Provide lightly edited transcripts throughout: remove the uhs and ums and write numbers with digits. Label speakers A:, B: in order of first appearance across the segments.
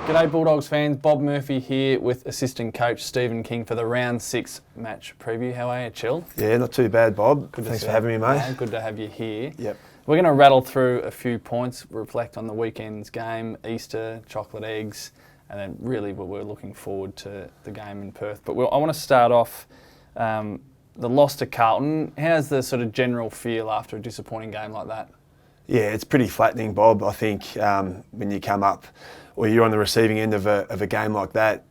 A: G'day Bulldogs fans, Bob Murphy here with assistant coach Stephen King for the round 6 match preview. How are you, Chill?
B: Yeah, not too bad, Bob. Thanks for having me, mate.
A: Yeah, good to have you here.
B: Yep.
A: We're going to rattle through a few points, reflect on the weekend's game, Easter, chocolate eggs, and then really we're looking forward to the game in Perth. But I want to start off the loss to Carlton. How's the sort of general feel after a disappointing game like that?
B: Yeah, it's pretty flattening, Bob. I think when you come up or you're on the receiving end of a game like that,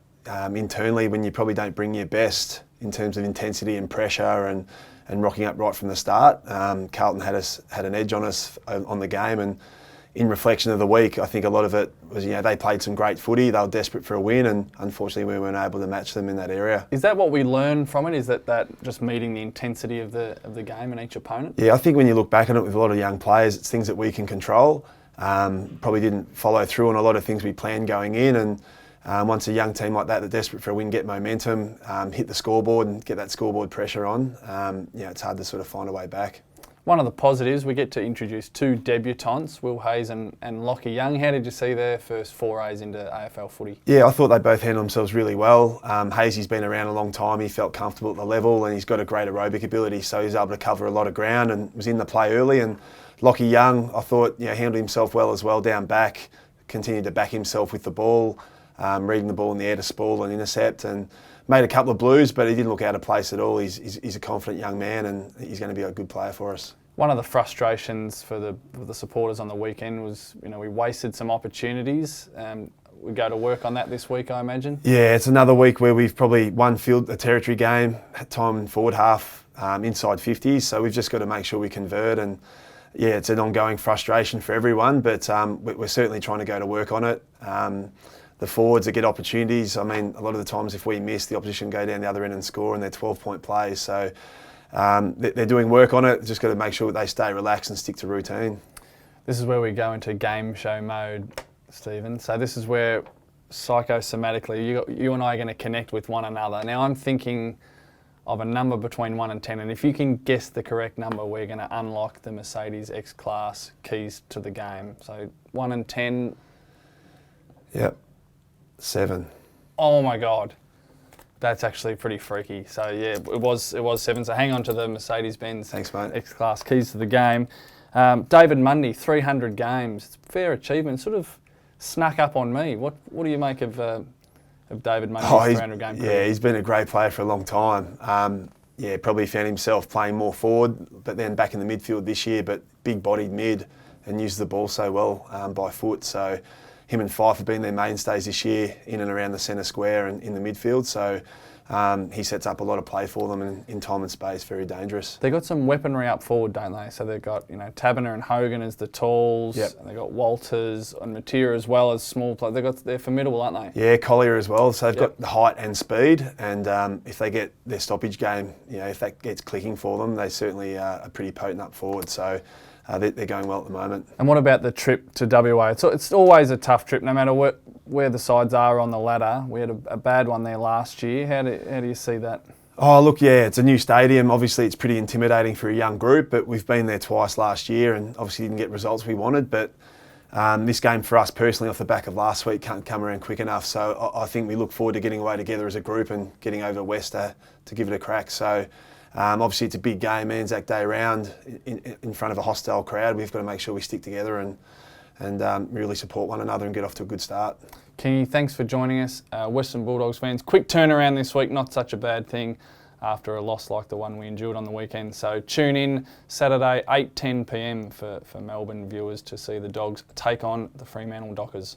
B: internally when you probably don't bring your best in terms of intensity and pressure and rocking up right from the start. Carlton had an edge on us on the game, and in reflection of the week, I think a lot of it was, they played some great footy. They were desperate for a win, and unfortunately we weren't able to match them in that area. Is
A: that what we learn from it? Is that just meeting the intensity of the game and each opponent?
B: Yeah, I think when you look back on it with a lot of young players, it's things that we can control. Probably didn't follow through on a lot of things we planned going in, and once a young team like that, desperate for a win, get momentum, hit the scoreboard and get that scoreboard pressure on, it's hard to sort of find a way back.
A: One of the positives, we get to introduce two debutants, Will Hayes and Lockie Young. How did you see their first forays into AFL footy?
B: Yeah, I thought they both handled themselves really well. Hayes, been around a long time. He felt comfortable at the level, and he's got a great aerobic ability, so he's able to cover a lot of ground and was in the play early. And Lockie Young, I thought, handled himself well as well down back, continued to back himself with the ball, reading the ball in the air to spoil and intercept, and made a couple of blues, but he didn't look out of place at all. He's a confident young man, and he's going to be a good player for us.
A: One of the frustrations for the supporters on the weekend was, we wasted some opportunities. We go to work on that this week, I imagine.
B: Yeah, it's another week where we've probably won a territory game, had time in forward half, inside 50s, so we've just got to make sure we convert. And yeah, it's an ongoing frustration for everyone, but we're certainly trying to go to work on it. The forwards that get opportunities, a lot of the times if we miss, the opposition go down the other end and score, and they're 12-point plays. So they're doing work on it. Just got to make sure they stay relaxed and stick to routine.
A: This is where we go into game show mode, Stephen. So this is where psychosomatically you and I are going to connect with one another. Now I'm thinking of a number between 1 and 10, and if you can guess the correct number, we're going to unlock the Mercedes X-Class keys to the game. So 1 and 10.
B: Yep. 7.
A: Oh my God. That's actually pretty freaky. So yeah, it was 7. So hang on to the Mercedes-Benz
B: Thanks, mate.
A: X-Class keys to the game. David Mundy, 300 games. It's a fair achievement. Sort of snuck up on me. What do you make of David Mundy's 300 game career?
B: Yeah, he's been a great player for a long time. Probably found himself playing more forward, but then back in the midfield this year, but big-bodied mid and used the ball so well by foot. So him and Fife have been their mainstays this year in and around the centre square and in the midfield. So he sets up a lot of play for them, and in time and space, very dangerous.
A: They've got some weaponry up forward, don't they? So they've got Taberner and Hogan as the talls.
B: Yep.
A: And they've got Walters and Matera as well as small players. They're formidable, aren't they?
B: Yeah, Collier as well. So they've got the height and speed, and if they get their stoppage game, if that gets clicking for them, they certainly are pretty potent up forward. So they're going well at the moment.
A: And what about the trip to WA? It's always a tough trip, no matter where the sides are on the ladder. We had a bad one there last year. How do you see that?
B: Oh, look, yeah, it's a new stadium. Obviously, it's pretty intimidating for a young group, but we've been there twice last year and obviously didn't get results we wanted. But this game for us personally, off the back of last week, can't come around quick enough. So I think we look forward to getting away together as a group and getting over West to give it a crack. So obviously, it's a big game, Anzac Day round in front of a hostile crowd. We've got to make sure we stick together and really support one another and get off to a good start.
A: Kingy, thanks for joining us. Western Bulldogs fans, quick turnaround this week, not such a bad thing after a loss like the one we endured on the weekend. So tune in Saturday, 8:10 p.m. for Melbourne viewers to see the Dogs take on the Fremantle Dockers.